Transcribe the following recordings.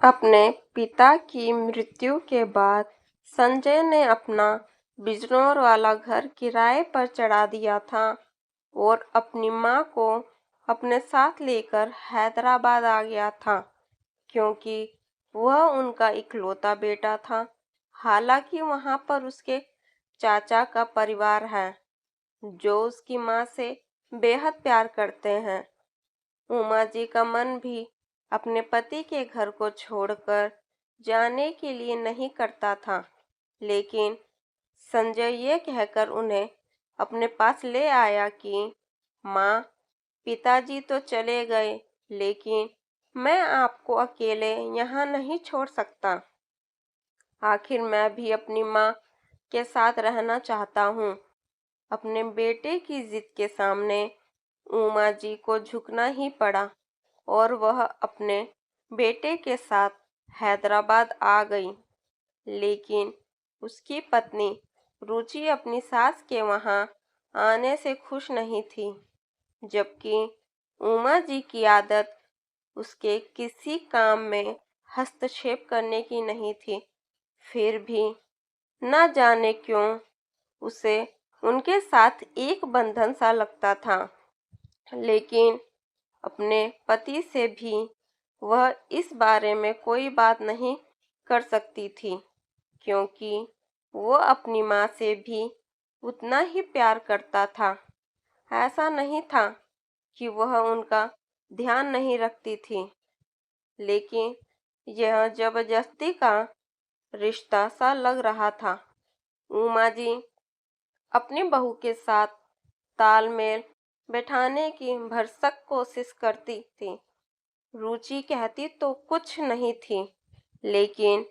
अपने पिता की मृत्यु के बाद संजय ने अपना बिजनौर वाला घर किराए पर चढ़ा दिया था और अपनी मां को अपने साथ लेकर हैदराबाद आ गया था, क्योंकि वह उनका इकलौता बेटा था। हालांकि वहां पर उसके चाचा का परिवार है, जो उसकी मां से बेहद प्यार करते हैं। उमा जी का मन भी अपने पति के घर को छोड़कर जाने के लिए नहीं करता था, लेकिन संजय ये कहकर उन्हें अपने पास ले आया कि माँ, पिताजी तो चले गए, लेकिन मैं आपको अकेले यहाँ नहीं छोड़ सकता। आखिर मैं भी अपनी माँ के साथ रहना चाहता हूँ। अपने बेटे की जिद के सामने उमा जी को झुकना ही पड़ा और वह अपने बेटे के साथ हैदराबाद आ गई। लेकिन उसकी पत्नी रुचि अपनी सास के वहां आने से खुश नहीं थी, जबकि उमा जी की आदत उसके किसी काम में हस्तक्षेप करने की नहीं थी। फिर भी न जाने क्यों उसे उनके साथ एक बंधन सा लगता था, लेकिन अपने पति से भी वह इस बारे में कोई बात नहीं कर सकती थी, क्योंकि वो अपनी माँ से भी उतना ही प्यार करता था। ऐसा नहीं था कि वह उनका ध्यान नहीं रखती थी, लेकिन यह जबरदस्ती का रिश्ता सा लग रहा था। उमा जी अपनी बहू के साथ तालमेल बैठाने की भरसक कोशिश करती थी। रुचि कहती तो कुछ नहीं थी, लेकिन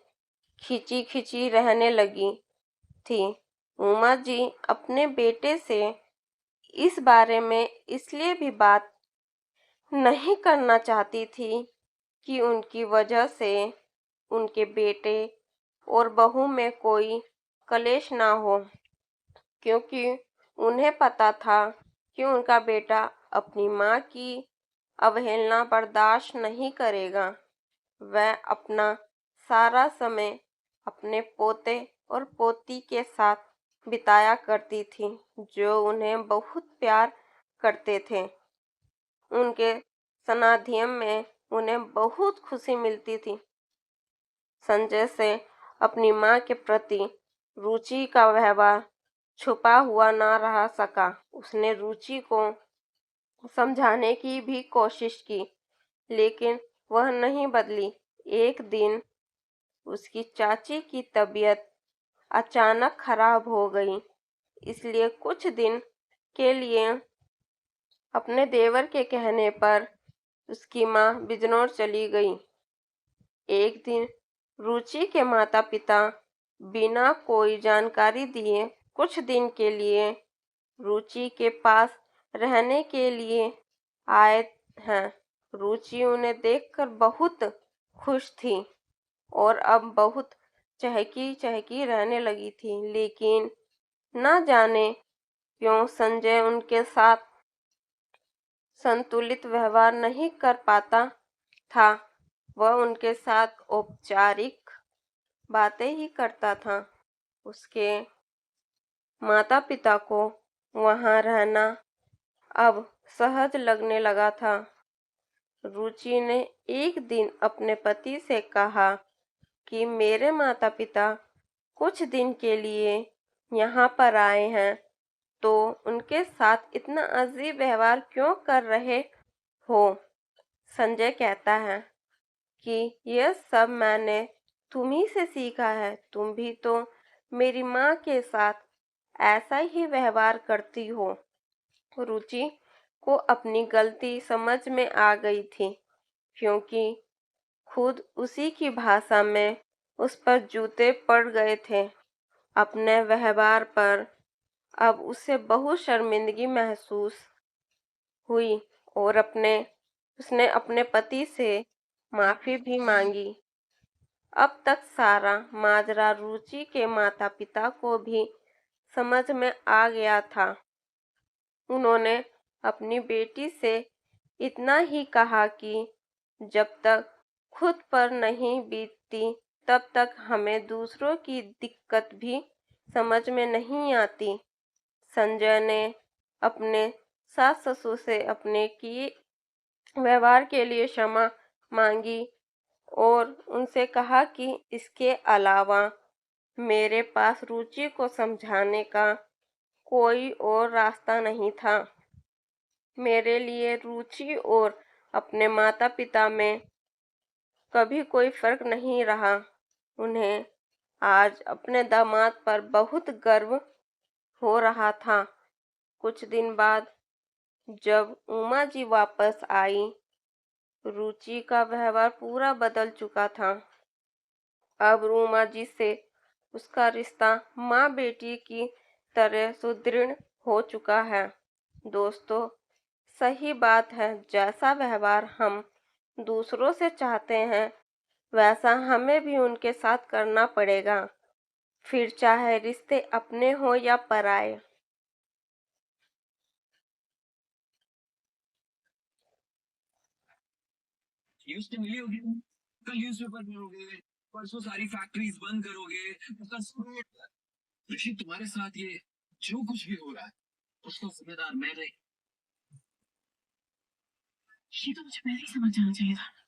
खिंची खिंची रहने लगी थी। उमा जी अपने बेटे से इस बारे में इसलिए भी बात नहीं करना चाहती थी कि उनकी वजह से उनके बेटे और बहू में कोई कलेश ना हो, क्योंकि उन्हें पता था कि उनका बेटा अपनी माँ की अवहेलना बर्दाश्त नहीं करेगा। वह अपना सारा समय अपने पोते और पोती के साथ बिताया करती थी, जो उन्हें बहुत प्यार करते थे। उनके सानिध्य में उन्हें बहुत खुशी मिलती थी। संजय से अपनी माँ के प्रति रुचि का व्यवहार छुपा हुआ ना रह सका। उसने रुचि को समझाने की भी कोशिश की, लेकिन वह नहीं बदली। एक दिन उसकी चाची की तबीयत अचानक खराब हो गई, इसलिए कुछ दिन के लिए अपने देवर के कहने पर उसकी माँ बिजनौर चली गई। एक दिन रुचि के माता पिता बिना कोई जानकारी दिए कुछ दिन के लिए रुचि के पास रहने के लिए आए हैं। रुचि उन्हें देखकर बहुत खुश थी और अब बहुत चहकी चहकी रहने लगी थी, लेकिन न जाने क्यों संजय उनके साथ संतुलित व्यवहार नहीं कर पाता था। वह उनके साथ औपचारिक बातें ही करता था। उसके माता पिता को वहां रहना अब सहज लगने लगा था। रुचि ने एक दिन अपने पति से कहा कि मेरे माता पिता कुछ दिन के लिए यहाँ पर आए हैं, तो उनके साथ इतना अजीब व्यवहार क्यों कर रहे हो? संजय कहता है कि यह सब मैंने तुम्ही से सीखा है। तुम भी तो मेरी माँ के साथ ऐसा ही व्यवहार करती हो। रुचि को अपनी गलती समझ में आ गई थी, क्योंकि खुद उसी की भाषा में उस पर जूते पड़ गए थे। अपने व्यवहार पर अब उसे बहुत शर्मिंदगी महसूस हुई और उसने अपने पति से माफी भी मांगी। अब तक सारा माजरा रुचि के माता पिता को भी समझ में आ गया था। उन्होंने अपनी बेटी से इतना ही कहा कि जब तक खुद पर नहीं बीतती तब तक हमें दूसरों की दिक्कत भी समझ में नहीं आती। संजय ने अपने सास ससुर से अपने किए व्यवहार के लिए क्षमा मांगी और उनसे कहा कि इसके अलावा मेरे पास रुचि को समझाने का कोई और रास्ता नहीं था। मेरे लिए रुचि और अपने माता पिता में कभी कोई फर्क नहीं रहा। उन्हें आज अपने दामाद पर बहुत गर्व हो रहा था। कुछ दिन बाद जब उमा जी वापस आई, रुचि का व्यवहार पूरा बदल चुका था। अब उमा जी से उसका रिश्ता माँ बेटी की तरह सुदृढ़ हो चुका है। दोस्तों, सही बात है, जैसा व्यवहार हम दूसरों से चाहते हैं वैसा हमें भी उनके साथ करना पड़ेगा, फिर चाहे रिश्ते अपने हो या पराए। न्यूज तो मिली होगी, कल न्यूज़पेपर पढ़ोगे, परसों सारी फैक्ट्रीज बंद करोगे, ऋषि तुम्हारे साथ ये जो कुछ भी हो रहा है उसका जिम्मेदार मैं नहीं। ये तो मुझे पहले ही समझ जाना चाहिए था।